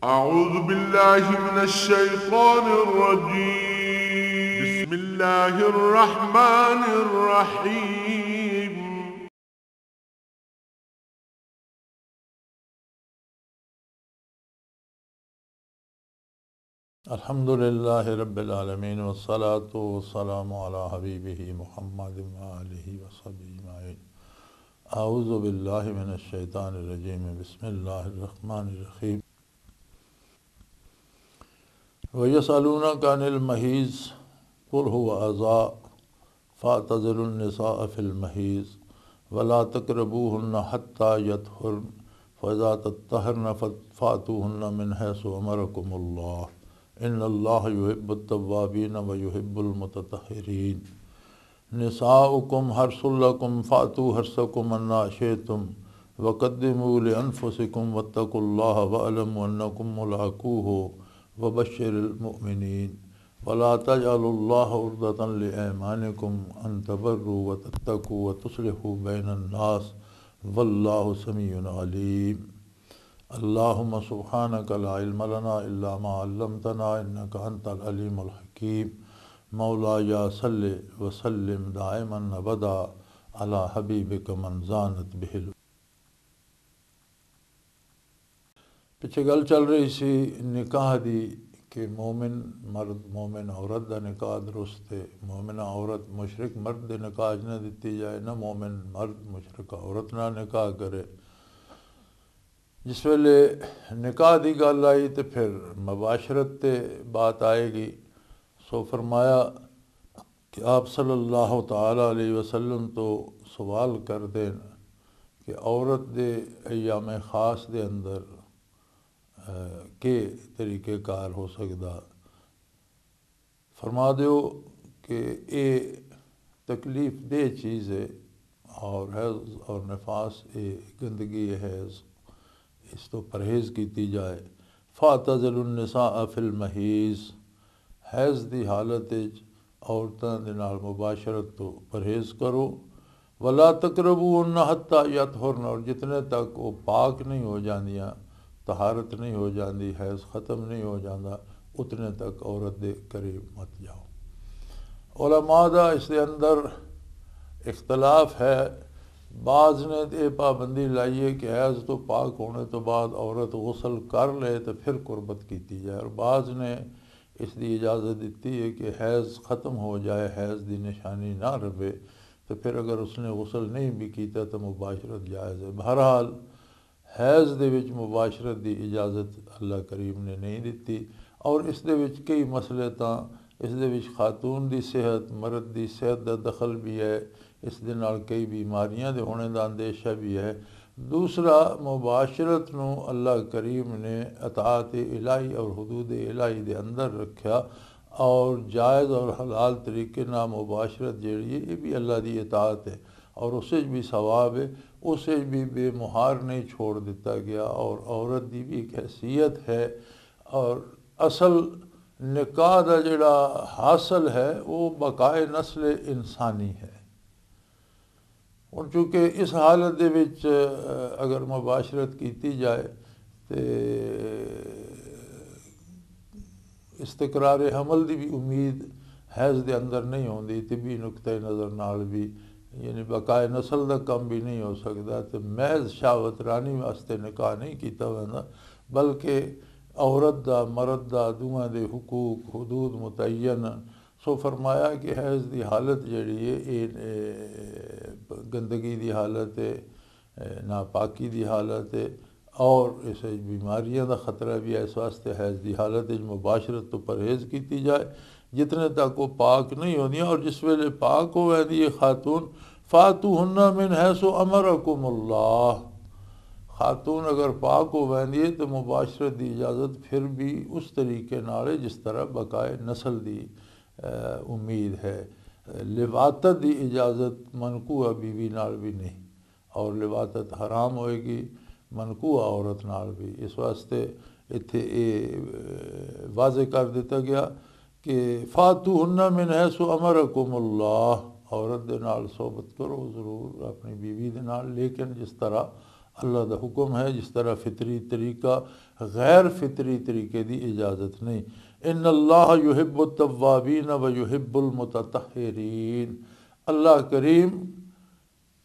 أعوذ بالله من الشيطان الرجيم. بسم الله الرحمن الرحيم. अल्हम्दुलिल्लाहि रब्बिल आलमीन वस्सलातु वस्सलामु अला हबीबिही मुहम्मदिन व आलिहि व सहबिही अजमईन। अऊज़ु बिल्लाहि मिनश शैतानिर रजीम। बिस्मिल्लाहिर रहमानिर रहीम। व यसअलूनका अनिल महीज़ कुल हुवा अज़ा फ़अतज़िलुन निसाअ फ़िल महीज़ वला तक़रबूहुन्ना हत्ता यतहुर्न फ़इज़ा तत्तहरन फ़अतूहुन्ना मिन हैसु अमरकुमुल्लाह इन्नल्लाह युहिब्बुत तव्वाबीन व युहिब्बुल मुतत्तहिरीन। निसाउकुम हर्सुल लकुम फ़अतू हर्सकुम अन्ना शिअ्तुम वक़द्दिमू लिअन्फुसिकुम वत्तक़ुल्लाह वअलमू अन्नकुम मुलाक़ूहु वबश्शिरिल मुमिनीन। वला तजअलुल्लाह उर्दतन लिअयमानिकुम अन तबर्रू व तत्तक़ू व तुस्लिहू बैनन नास वल्लाहु समीउन अलीम। अल्लाहुम्मा सुब्हानका ला इल्म लना इल्ला मा अल्लमतना इन्नका अंतल अलीमुल हकीम। मौलाया सल्लि व सल्लिम दाइमन अबदा अला हबीबिका मन ज़ानत बिहिल। पिछे गल चल रही सी निकाह दी कि मोमिन मर्द मोमिन औरत का निकाह दुरुस्त है। मोमिना औरत मुशरिक मर्द दे निकाह न दिती जाए, न मोमिन मर्द मुशरिक औरत ना निकाह करे। जिस वेले निकाह की गल आई तो फिर मुबाशरत ते बात आएगी। सो फरमाया कि आप सल्लल्लाहु ताला अलैहि वसल्लम तो सवाल कर देन कि औरत दे अयाम ख़ास दे अंदर के तरीक़ेकार हो सकदा। फरमा दो कि ये तकलीफ़ दे चीज़ है और हैज़ और नफास ये गंदगी हैज़, इस तो परहेज़ की जाए। फ़अतज़िलुन निसाअ फ़िल महीज़, हैज़ दी हालत औरतां दे नाल मुबाशरत तो परहेज़ करो। वला तक़रबूहुन्ना हत्ता यतहुरन, और जितने तक वो पाक नहीं हो जांदियां, तहारत नहीं हो जाती, हैज़ ख़त्म नहीं हो जाता, उतने तक औरत दे करीब मत जाओ। उलमा दा इस दे अंदर इख्तलाफ है। बाज़ ने ये पाबंदी लाई है कि हैज़ तो पाक होने तो बाद औरत गुसल कर ले तो फिर कुर्बत की जाए, और बाज़ ने इसकी इजाज़त दी है कि हैज़ ख़त्म हो जाए, हैज़ की निशानी ना रहे तो फिर अगर उसने गुसल नहीं भी किया तो मुबाशरत जायज़ है। बहरहाल हैज़ दे विच मुबाशरत की इजाज़त अल्लाह करीम ने नहीं दी, और इस दे विच कई मसले तां इस दे विच खातून की सेहत मर्द की सेहत का दखल भी है, इस दे नाल कई बीमारियां दे होने का अंदेशा भी है। दूसरा, मुबाशरत नू अल्लाह करीम ने अताअत इलाही और हुदूद इलाही दे अंदर रखा, और जायज़ और हलाल तरीके ना मुबाशरत जिहड़ी है ये भी अल्लाह की अताअत है और उसे भी सवाब है, उसे भी बेमुहार नहीं छोड़ दिता गया, और औरत की भी एक हैसियत है। और असल निकाह का जिहड़ा हासिल है वो बकाए नस्ल इंसानी है। और चूँकि इस हालत दे विच अगर मुबाशरत की जाए तो इस्तकरार हमल की भी उम्मीद हैज़ दे अंदर नहीं होंदी, तिबी नुकते नज़र नाल भी, यानी बकाए नस्ल का कम भी नहीं हो सकता। तो महज शावत रानी वास्ते निकाह नहीं किया वैंदा, बल्कि औरत का मर्द का दोवां दे हुकूक हदूद मुतयन। सो फरमाया कि हैज़ की हालत जिहड़ी है ये गंदगी की हालत है, नापाकी की हालत है, और इस बीमारियों का ख़तरा भी है। इस वास्ते हैज़ की हालत मुबाशरत तो परहेज़ की जाए जितने तक वो पाक नहीं होंदी, और जिस वेले पाक हो वैंदी है खातून फ़ातूहुन्ना मिन हैसु अमरकुमुल्लाह, खातून अगर पाक हो वैंदी है तो मुबाशरत की इजाज़त फिर भी उस तरीके नाल है जिस तरह बकाए नस्ल की उम्मीद है। लिवातत की इजाज़त मनकूआ बीवी नाल भी नहीं, और लिवातत हराम होएगी मनकूआ औरत नाल भी। इस वास्ते इत्थे ये वाज़े कर दिता गया कि फ़ातूहुन्ना मिन हैसु अमरकुमुल्लाह, औरत दे नाल सोहबत करो ज़रूर अपनी बीवी दे नाल, लेकिन जिस तरह अल्लाह दा हुक्म है, जिस तरह फितरी तरीका गैर फितरी तरीके दी इजाज़त नहीं। इन्नल्लाह युहिब्बुत तव्वाबीन व युहिब्बुल मुततहिरीन। अल्लाह करीम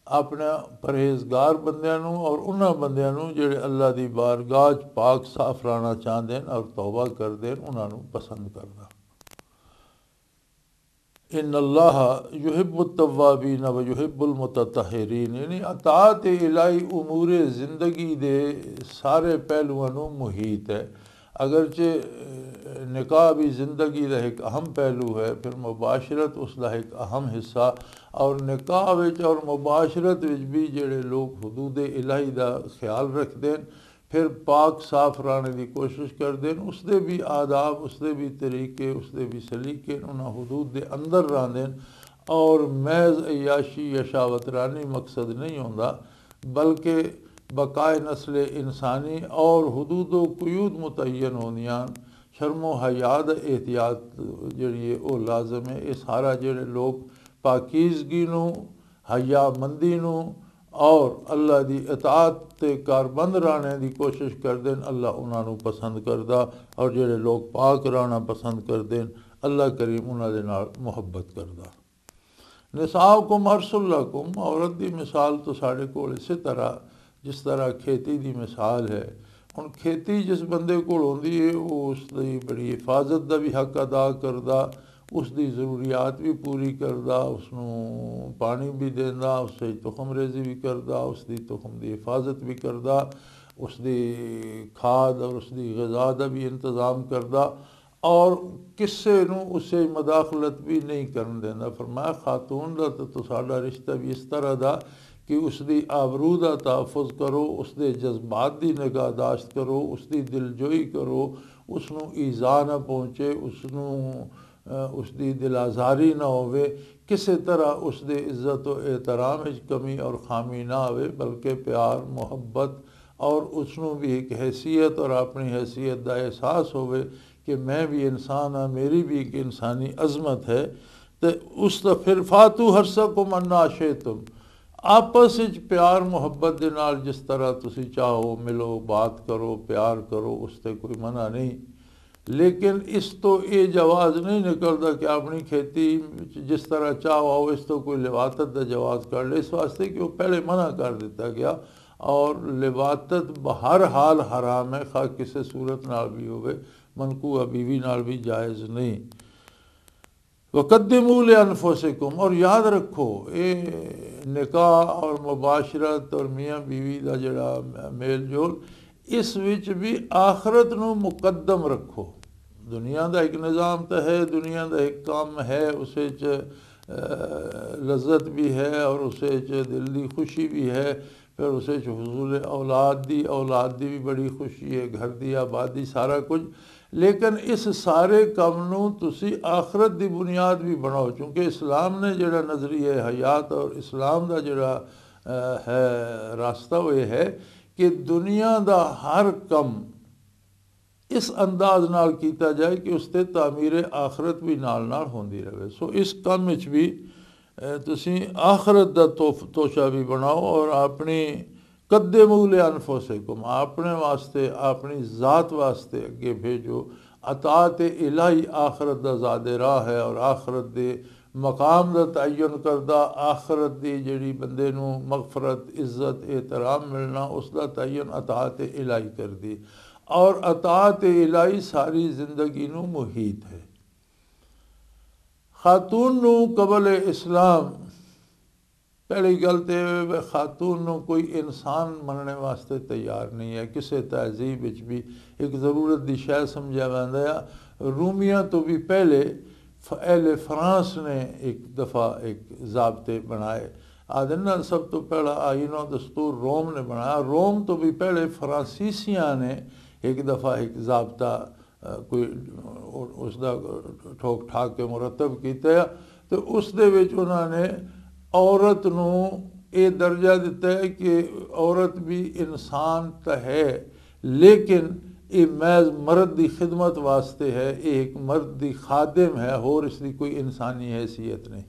अपने परहेज़गार बंदियां नूं और उन्हां बंदियां नूं जिहड़े अल्लाह दी बारगाह च पाक साफ रहना चाहते हैं और तौबा करते हैं, उन्हां नूं पसंद करदा। इन्नल्लाह युहिब्बुत तव्वाबीन व युहिब्बुल मुततहिरीन, यानी अताअत इलाही उमूरे ज़िंदगी दे सारे पहलुआं नूं मुहीत है। अगरचे निकाह भी ज़िंदगी का एक अहम पहलू है, फिर मुबाशरत उसका एक अहम हिस्सा, और निकाह विच और मुबाशरत विच भी जिहड़े लोग हुदूद इलाही का ख्याल रखते हैं, फिर पाक साफ रहने की कोशिश करते हैं, उसके भी आदाब, उसके भी तरीके, उसके भी सलीके उन्होंने हुदूद के अंदर रहते हैं। और महज अयाशी या शावतरानी मकसद नहीं होता, बल्कि बकाए नस्ल इंसानी और हुदूद व कुयूद मुतयन होंदियां, शर्मो हयात एहतियात जिहड़ी है वो लाजम है। ये सारा जिहड़े लोग पाकीज़गी नूं, हयामंदी नूं और अल्लाह की इताअत ते कारबंद रहने की कोशिश करते हैं, अल्लाह उन्होंने पसंद करदा। और जिहड़े लोग पाक रहना पसंद करते हैं, अल्लाह करीम उन्होंने नाल मुहब्बत करदा। निसाउकुम हर्सुल्लकुम, औरत की मिसाल तो साढ़े कोल इस तरह जिस तरह खेती की मिसाल है। हुण खेती जिस बंदे कोल होंदी है, वो उसकी बड़ी हिफाजत का भी हक अदा करदा, उसकी ज़रूरियात भी पूरी करदा, उसनूं पानी भी देंदा, उससे तुखम रेजी भी करदा, उसकी तुखम की हिफाजत भी करदा, उसकी खाद और उसकी ग़िज़ा का भी इंतज़ाम करदा, और किसे नूं उसे मदाखलत भी नहीं करन देंदा। फरमाया खातून का तो साडा रिश्ता भी इस तरह का कि उसकी आबरू का तहफ़ुज़ करो, उसके जज्बात की निगाहदाश्त करो, उसकी दिलजोई करो, उसनूं ईज़ा ना पहुँचे, उसकी दिल आज़ारी ना होवे, किसी तरह उसके इज़्ज़त व एहतराम में कमी और खामी ना आवे, बल्कि प्यार मुहब्बत और उसनूं भी एक हैसियत और अपनी हैसियत का एहसास होवे कि मैं भी इंसान हाँ, मेरी भी एक इंसानी अज़मत है। तो उस तो फिर फातू हरसकुम अन्ना शेतुम, आपस विच प्यार मुहब्बत दे नाल जिस तरह तुसी चाहो मिलो, बात करो, प्यार करो, उससे कोई मना नहीं। लेकिन इस तो ये जवाज़ नहीं निकलता कि अपनी खेती जिस तरह चाहो आओ, इस तो कोई लिवातत का जवाज़ कर ले, इस वास्ते कि वो पहले मना कर दिता गया। और लिवातत हर हाल हराम है, खा किसी सूरत नाल भी होवे, मनकूआ बीवी नाल भी जायज़ नहीं। वक़द्दिमू लिअन्फुसिकुम, और याद रखो ये निकाह और मुबाशरत और मियाँ बीवी का जिहड़ा मेल जोल, इस विच भी आखरत नूं मुकद्दम रखो। दुनिया का एक निज़ाम तो है, दुनिया का एक काम है, उस लज्जत भी है और उस दिल की खुशी भी है, फिर उस हुसूल औलाद दी भी बड़ी खुशी है, घर की आबादी सारा कुछ। लेकिन इस सारे काम नूं तुसी आखरत की बुनियाद भी बनाओ, क्योंकि इस्लाम ने जिहड़ा नज़रिया हयात और इस्लाम का जिहड़ा है रास्ता वो है कि दुनिया का हर कम इस अंदाज नाल कीता जाए कि उसते तामीर आखरत भी नाल नाल होंदी रहे। सो इस काम विच भी तुसी आखरत का तोशा भी बनाओ और अपनी कद्दिमू लिअन्फुसिकुम, अपने वास्ते अपनी ज़ात वास्ते अगे भेजो। अताअत इलाही आखरत का ज़ादे राह है और आखरत के मकाम का तयन करदा, आखरत की जिहड़ी बंदे नूं मगफरत इज़्ज़त एहतराम मिलना, उसका तयन अताअत इलाही कर दी। और अताअत इलाही सारी ज़िंदगी नूं मुहीत है। खातून नूं कबल इस्लाम पहली गल तो खातून नूं कोई इंसान मनने वास्ते तैयार नहीं है, किसी तहजीब विच भी एक ज़रूरत की शय समझा जाता है। रूमिया तो भी पहले अहले फ्रांस ने एक दफ़ा एक ज़ाब्ते बनाए, आदना सब तो पहला आईन और दस्तूर रोम ने बनाया। रोम तो भी पहले फ्रांसीसियाँ ने एक दफ़ा एक ज़ाब्ता कोई उसका ठोक ठाक के मुरतब किया, तो उस दे विच उन्होंने औरत नूं ये दर्जा दिता है कि औरत भी इंसान तो है, लेकिन ये महज मर्द की खिदमत वास्ते है, ये एक मर्द की खादिम है, होर इसकी कोई इंसानी हैसियत नहीं।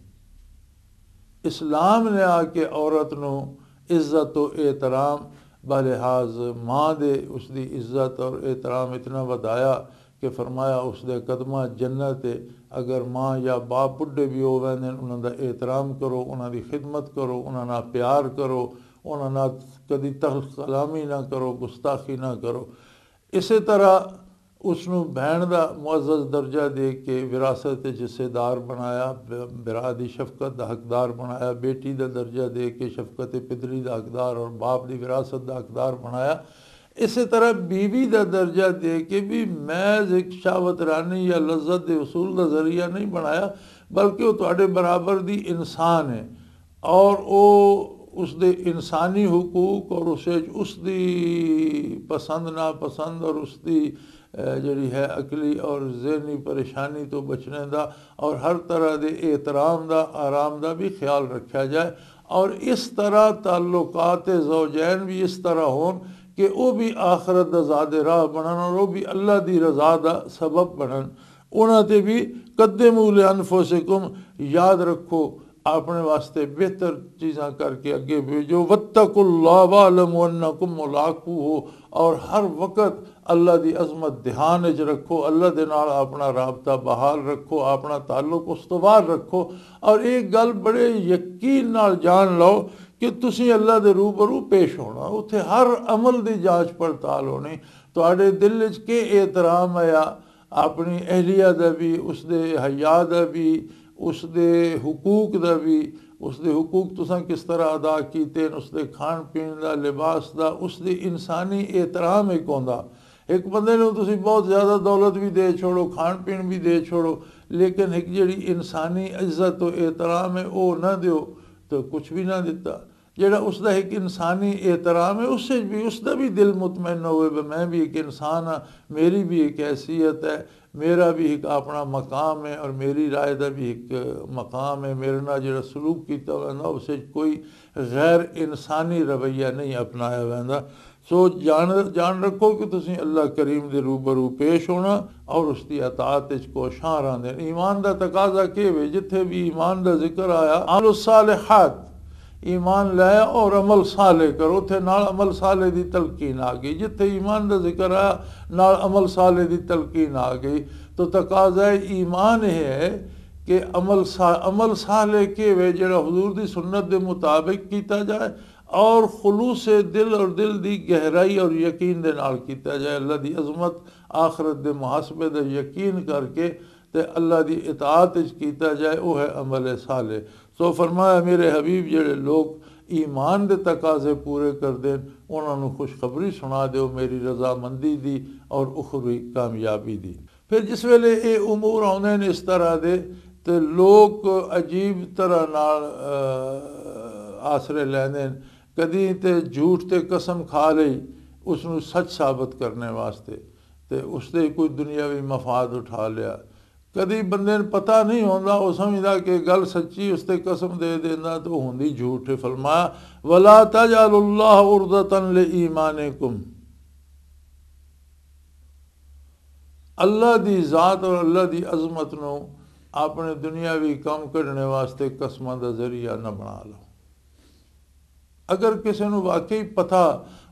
इस्लाम ने आके औरत नूं इज़्ज़त व एहतराम बलिहाज माँ दे उसकी इज्जत और एहतराम इतना वधाया कि फरमाया उसके कदमां जन्नत है। अगर माँ या बाप बुढ़े भी हो वैंदे उन्होंने एहतराम करो, उन्होंने खिदमत करो, उन्होंने प्यार करो, उन्होंने कभी तल्ख कलामी ना करो, गुस्ताखी ना करो। इसी तरह उसनू भैन का मुअज़्ज़ज़ दर्जा दे के विरासत हिस्सेदार बनाया, बिरा दी शफकत का हकदार बनाया, बेटी का दर्जा दे के शफकत पिदरी का हकदार और बाप की विरासत का हकदार बनाया। इसी तरह बीवी का दर्जा दे के भी महज एक शावत रानी या लज्जत के उसूल का जरिया नहीं बनाया, बल्कि वो तुहाडे बराबर दी इंसान है और वो उसके इंसानी हुकूक और उसकी पसंद नापसंद और उसकी जी है अकली और ज़हनी परेशानी तो बचने का और हर तरह के एहतराम का आराम का भी ख्याल रखा जाए। और इस तरह ताल्लुकात ज़ौजैन भी इस तरह हों कि वो भी आखरत का ज़ादे राह बनन और वो भी अल्लाह की रज़ा का सबब बनन। उन्होंने भी कद्दिमू लिअन्फुसिकुम, याद रखो अपने वास्ते बेहतर चीज़ां करके अगे भेजो। वत्तकुल्लाह वअलमू अन्नकुम मुलाक़ूहु, और हर वक्त अल्लाह की अजमत ध्यान च रखो, अल्लाह दे नाल अपना राबता बहाल रखो, अपना ताल्लुक उस्तवार रखो। और एक गल बड़े यकीन नाल जान लो कि तुसी अल्लाह दे रूबरू पेश होना, उत्थे हर अमल की जांच पड़ताल होनी। तुहाडे दिल च के एहतराम आया अपनी अहलिया का भी, उसके हया का भी, उसके हुकूक का भी, उसके हुकूक तुसां किस तरह अदा किए, उसके खान पीन का, लिबास का, उसकी इंसानी एहतराम एक होंदा। एक बंदे नूं तुसीं बहुत ज़्यादा दौलत भी दे छोड़ो, खान पीन भी दे छोड़ो, लेकिन एक जिहड़ी इंसानी इज्जत और एहतराम है वो ना दो तो कुछ भी ना दिता। जिहड़ा उसका एक इंसानी एहतराम है उससे भी उसका भी दिल मुतमैन होवे, मैं भी एक इंसान हाँ, मेरी भी एक हैसियत है, मेरा भी एक अपना मकाम है और मेरी राय का भी एक मकाम है, मेरे नाल जिहड़ा सलूक किया वैंदा उस कोई गैर इंसानी रवैया नहीं अपनाया वैंदा। सो जान रखो कि तुसीं अल्लाह करीम के रूबरू पेश होना और उसकी अताअत कोशां रहंदे। ईमान का तकाजा के वे जिथे भी ईमान का जिक्र आया अमल सालिहात, ईमान लाया और अमल साले करो, उथे नाल अमल साले की तलकीन आ गई। जिथे ईमान का जिक्र आया नाल अमल साले की तलकीन आ गई। तो तकाजा ईमान है कि अमल साले के वे जिहड़ा हुजूर की सुन्नत के मुताबिक किया जाए और खुलूस दिल और दिल की गहराई और यकीन दे नाल किया जाए। अल्लाह की अजमत आखरत के मुहासबे का यकीन करके ते अल्लाह की इताअत किया जाए, वह है अमल साले। सो फरमाया मेरे हबीब जेड़े लोग ईमान के तकाजे पूरे कर दें उन्होंने खुशखबरी सुना दो मेरी रजामंदी दी और उखरवी कामयाबी दी। फिर जिस वेले ये उमूर आउंदे ने इस तरह दे तो लोग अजीब तरह नाल आसरे लैंदे। कदी तो झूठ ते कसम खा ली उसनू सच साबित करने वास्ते ते उससे कोई दुनियावी मफाद उठा लिया। कदी बंदे ने पता नहीं होंदा, वो समझदा कि गल सच्ची, उसते कसम दे देना तो होंदी झूठ। फरमाया वला तजअलुल्लाह उर्दतन लिईमानिकुम, अल्लाह की ज़ात और अल्लाह की अजमत नू अपने दुनियावी काम करने वास्ते कसमां दा जरिया न बना लो। अगर किसी को वाकई पता,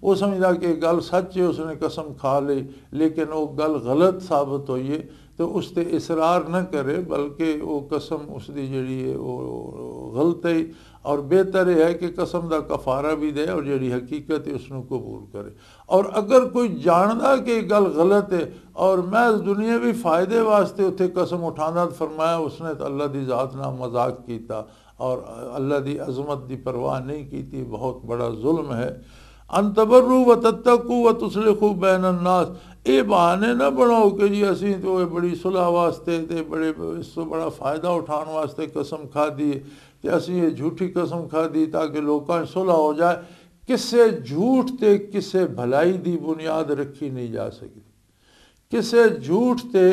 वो समझदा कि गल सच है, उसने कसम खा ली, लेकिन वो गल गलत साबित हुई है तो उस पर इसरार न करे, बल्कि वो कसम उसकी जी है वो गलत है। और बेहतर है कि कसम का कफारा भी दे और जी हकीकत है उसनू कबूल करे। और अगर कोई जानदा कि गल गलत है और महज दुनियावी फ़ायदे वास्ते उत्थे कसम उठाना, तो फरमाया उसने तो अल्लाह की ज़ात नाल मजाक किया और अल्लाह की अजमत की परवाह नहीं की, बहुत बड़ा जुल्म है। अनतबर्रु व तत्तकू व तुस्लिहू बैनन नास, ये बहाने ना बनाओ कि जी असी तो बड़ी सुलह वास्ते ते बड़े इस तो बड़ा फ़ायदा उठाने वास्ते कसम खाधी ते असी ये झूठी कसम खाधी ताकि लोगों सुलह हो जाए। किसे झूठ ते किसे भलाई की बुनियाद रखी नहीं जा सकती, किसे झूठ ते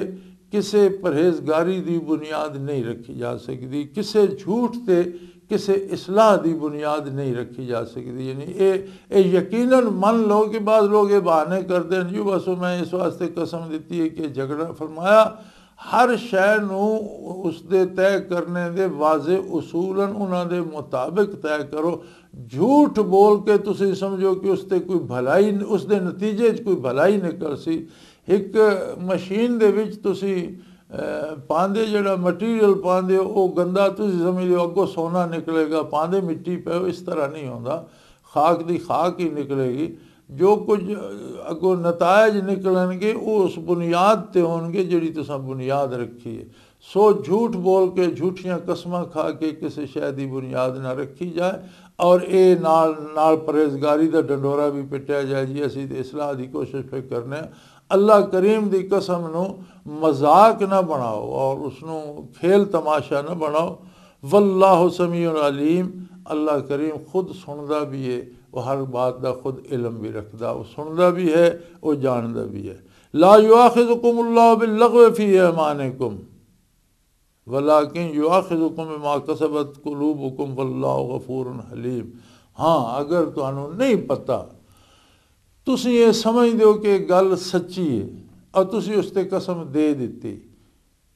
किसे परहेजगारी की बुनियाद नहीं रखी जा सकती, किसे झूठ ते किसे इसलाह की बुनियाद नहीं रखी जा सकती। यानी ये यकीनन मन लो कि बाद लोग ये बहाने करते हैं जी बस मैं इस वास्ते कसम दी है कि झगड़ा। फरमाया हर शੈ ਨੂੰ ਉਸਦੇ ਤੈਅ ਕਰਨੇ ਦੇ ਵਾਜ਼ੇ ਉਸੂਲਨ ਉਹਨਾਂ ਦੇ ਮੁਤਾਬਿਕ ਤੈਅ ਕਰੋ। झूठ बोल के तुसी समझो कि उसते कोई भलाई, उसके नतीजे कोई भलाई निकल सी। एक मशीन दे विच तुसी पांदे जिहड़ा मटीरियल पांदे वो गंदा तुसी समझ लो अगों सोना निकलेगा, पांदे मिट्टी पे इस तरह नहीं होंदा, खाक दी खाक ही निकलेगी। जो कुछ अगों नतायज निकलणगे वो उस बुनियाद ते होणगे जिहड़ी तुसां बुनियाद रखी है। सो झूठ बोल के झूठियां कसमां खा के किसी शै दी बुनियाद ना रखी जाए और ये नाल परहेजगारी का डंडोरा भी पिटिया जाए जी असी तो इसलाह की कोशिश पे करने। अल्लाह करीम की कसम नू मजाक ना बनाओ और उसनू खेल तमाशा ना बनाओ। वल्लाहु समीउन अलीम, अल्लाह करीम खुद सुनता भी है, वो हर बात का खुद इल्म भी रखता, वो सुनता भी है, वो जानता भी है। ला युआखिज़ुकुमुल्लाहु बिल्लग़्वि फ़ी ऐमानिकुम वलाकिन युआखिज़ुकुम बिमा कसबत कुलूबुकुम वल्लाहु गफूरुन हलीम। हाँ, अगर तुहानू नहीं पता, तुसी ये समझदे हो कि गल सच्ची है और तुसी उसते कसम दे दी,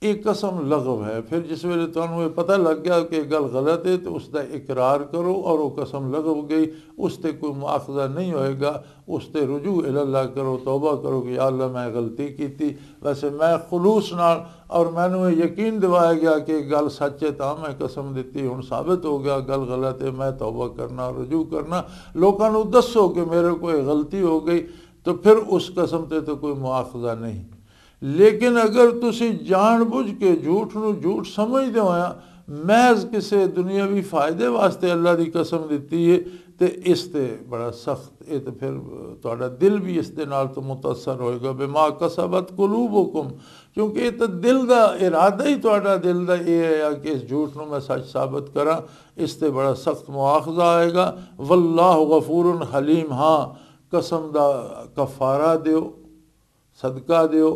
ये कसम लगव है। फिर जिस वेले तुहानू ये पता लग गया कि गल गलत है तो उसका इकरार करो और वो कसम लगव गई, उसते कोई मुआखज़ा नहीं होएगा, उसते रुजू इल्लाह करो, तौबा करो कि या अल्लाह मैं गलती की थी, वैसे मैं खुलूस नाल और मैनू यकीन दिवाया गया कि गल सच है तां मैं कसम दी, हुण साबित हो गया गल गलत है, मैं तौबा करना रुजू करना। लोगों को दसो कि मेरे को गलती हो गई, तो फिर उस कसम ते तो कोई मुआखज़ा नहीं। लेकिन अगर तुसी जान बुझ के झूठ नू झूठ समझदे होया महज किसी दुनियावी फायदे वास्ते अल्लाह की कसम दी है तो इसते बड़ा सख्त, ये तो फिर तुहाडा दिल भी इस दे नाल तो मुतासर होएगा। बिमा कसबत कुलूबुकुम, क्योंकि ये तो दिल का इरादा ही तुहाडा दिल का ये है कि इस झूठ नू मैं सच साबित करा, इसते बड़ा सख्त मुआखज़ा आएगा। वल्लाहु गफूरुन हलीम, हाँ कसम दा कफारा दियो, सदका दियो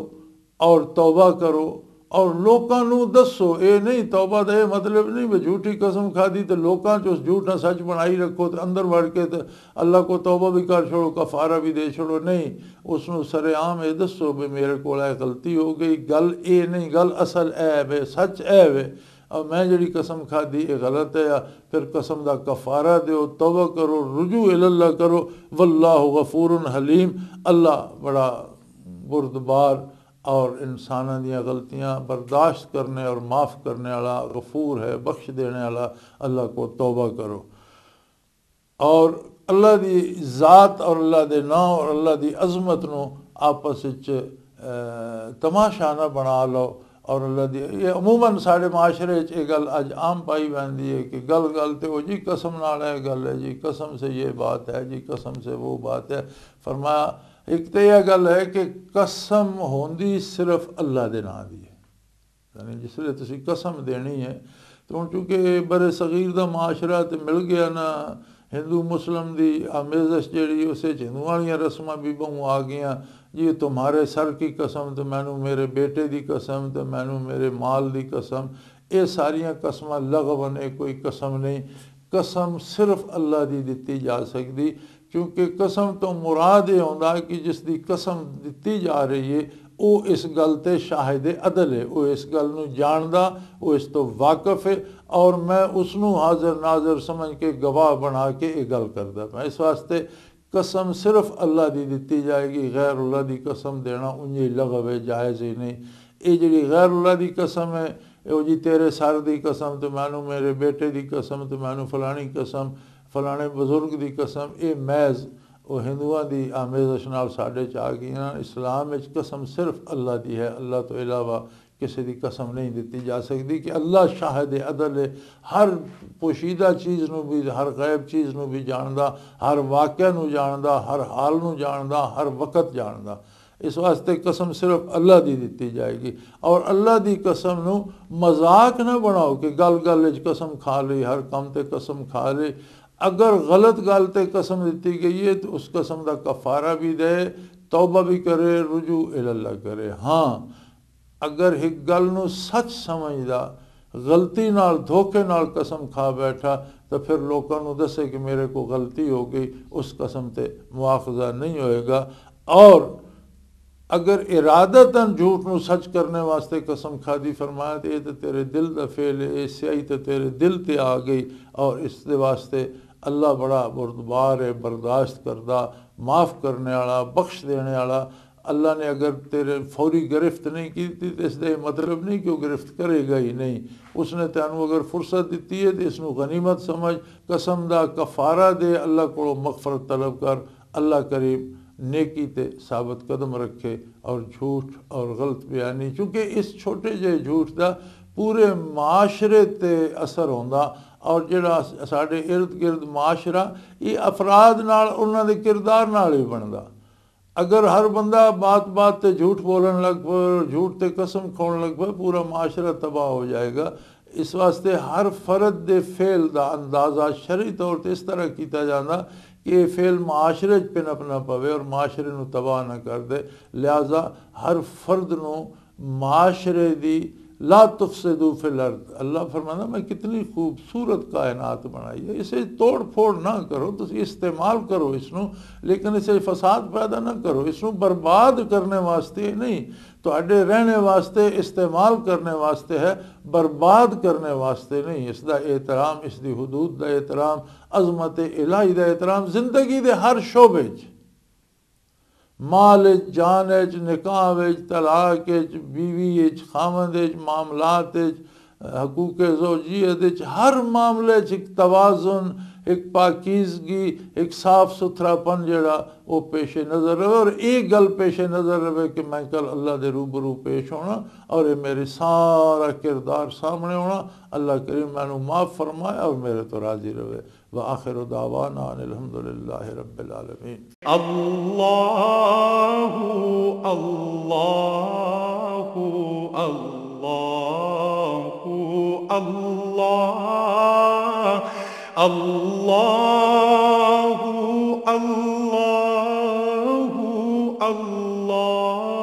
और तौबा करो और लोगों को दसो। ये नहीं तौबा का यह मतलब नहीं भी झूठी कसम खादी तो लोगों च उस झूठा सच बनाई रखो तो अंदर वड़ के तो अल्लाह को तौबा भी कर छोड़ो, कफारा भी दे छोड़ो। नहीं, उसनों सरेआम ये दसो भी मेरे को गलती हो गई, गल ये नहीं, गल असल है वे, सच है वे, और मैं जी कसम खादी ये गलत है, फिर कसम का कफारा दो, तौबा करो, रुजू इल्लाह करो। वल्लाहु गफूरुन हलीम, अल्लाह बड़ा बुरदबार और इंसानों दी गलतियाँ बर्दाश्त करने और माफ़ करने वाला गफूर है, बख्श देने वाला। अल्लाह को तौबा करो और अल्लाह की ज़ात और अल्लाह के नाम और अल्लाह की अजमत नू आपस तमाशा ना बना लो। और अल्लाह दी ये अमूमन साढ़े माशरे ये गल अज आम पाई वैंदी है कि गल गल तो वो जी कसम नाल है गल है जी, कसम से ये बात है जी, कसम से वो बात है। फरमाया एक तो यह गल है कि कसम होंदी सिर्फ अल्लाह के नाम की है, यानी जिसले तुसी कसम देनी है तो हूँ चूँकि बड़े सगीर का माशरा तो मिल गया ना, हिंदू मुस्लिम की आमेजश जी उस हिंदू वाली रस्मां भी बहु आ गई जी, तुम्हारे सर की कसम तो मैनू मेरे बेटे की कसम तो मैनू मेरे माल की कसम, ये सारिया कसम लगवन है, कोई कसम नहीं। कसम सिर्फ अल्लाह की दी जा सकती, क्योंकि कसम तो मुराद ये होंदा कि जिसकी कसम दी जा रही है वो इस गल ते शाहिद अदल है, वो इस गल नू जानदा, वो इस तो वाकफ है और मैं उसनू हाजिर नाजर समझ के गवाह बना के ये गल करदा मैं। इस वास्ते कसम सिर्फ अल्लाह की दी जाएगी, गैर अल्लाह की कसम देना उंजी लगव है, जायज़ ही नहीं। ये जी गैर अल्लाह की कसम है, वो जी तेरे सर की कसम तो मैनू मेरे बेटे की कसम तो मैनू फलानी कसम, फलाने बजुर्ग की कसम, ये महज वो हिंदुओं की आमेजश नाल साढ़े च आ गई। इस्लाम में कसम सिर्फ अल्लाह की है, अल्लाह तो इलावा किसी की कसम नहीं दी जा सकती कि अल्लाह शाहिद अदल है, हर पोशीदा चीज़ नू भी, हर गैब चीज़ नू भी जानदा, हर वाक़या नू जानदा, हर हाल नू जानदा, हर वक़्त जानदा। इस वास्ते कसम सिर्फ अल्लाह की दी जाएगी और अल्लाह की कसम नू मजाक ना बनाओ कि गल गल कसम खा ली, हर काम ते कसम खा ली। अगर गलत गल ते कसम दी गई है तो उस कसम का कफारा भी दे, तौबा भी करे, रुजू इल्लाह करे। हाँ, अगर एक गल नू सच समझदा गलती नाल धोखे नाल कसम खा बैठा तो फिर लोगों को दसे कि मेरे को गलती हो गई, उस कसम ते मुआखज़ा नहीं होएगा। और अगर इरादतन झूठ नूं सच करने वास्ते कसम खादी फरमाया तो ये तो तेरे दिल दा फेल है, स्याही तो तेरे दिल ते आ गई और इस दे वास्ते अल्लाह बड़ा बुरदबार है, बर्दाश्त करदा, माफ़ करने वाला, बख्श देने वाला। अल्लाह ने अगर तेरे फौरी गिरफ्त नहीं की तो इसका मतलब नहीं कि वो गिरफ्त करेगा ही नहीं। उसने तेनू अगर फुर्सत दी है तो इसनू गनीमत समझ, कसम दा कफारा दे, अल्लाह को मगफरत तलब कर। अल्लाह करीब नेकी ते साबित कदम रखे और झूठ और गलत बयानी, चूँकि इस छोटे जे झूठ का पूरे माशरे ते असर होंदा और जिहड़ा साडे इर्द गिर्द माशरा ये अफराद नाल उन्हां दे किरदार नाल ही बनदा। अगर हर बंदा बात बात ते झूठ बोलन लग पे, झूठ ते कसम खाने लग पे, पूरा माशरा तबाह हो जाएगा। इस वास्ते हर फर्द दे फेल का अंदाज़ा शरई तौर पर इस तरह किया जाता कि ये फेल माशरे पे न पवे और माशरे नू तबाह न कर दे। लिहाजा हर फर्द नू माशरे दी ला तुफसिदू फिल अर्द, अल्लाह फरमाना मैं कितनी खूबसूरत कायनात बनाई है, इसे तोड़ फोड़ ना करो, तुम इस्तेमाल करो इसनू, लेकिन इसे फसाद पैदा ना करो। इसनू बर्बाद करने वास्ते नहीं, तुहाडे रहने वास्ते इस्तेमाल करने वास्ते है, बर्बाद करने वास्ते नहीं। इसका एहतराम, इसकी हदूद का एहतराम, अजमत इलाही का एहतराम जिंदगी के हर शोबे माल जान निकाह तलाक बीवी खामद मामलात हकूक ज़ौजियत हर मामले एक तवाज़ुन, एक पाकीज़गी, एक साफ सुथरापन जड़ा वो पेश नज़र रहे और एक गल पेश नज़र रहे कि मैं कल अल्लाह के रूबरू पेश होना और ये मेरे सारा किरदार सामने होना। अल्लाह करीम मैनू माफ़ फरमाए और मेरे तो राज़ी रहे। व आखिर दावाना अल्हम्दुलिल्लाहि रब्बिल आलमीन। अल्लाहु अल्लाहु अल्लाहु अल्लाह अल्लाहु अल्लाहु अल्लाह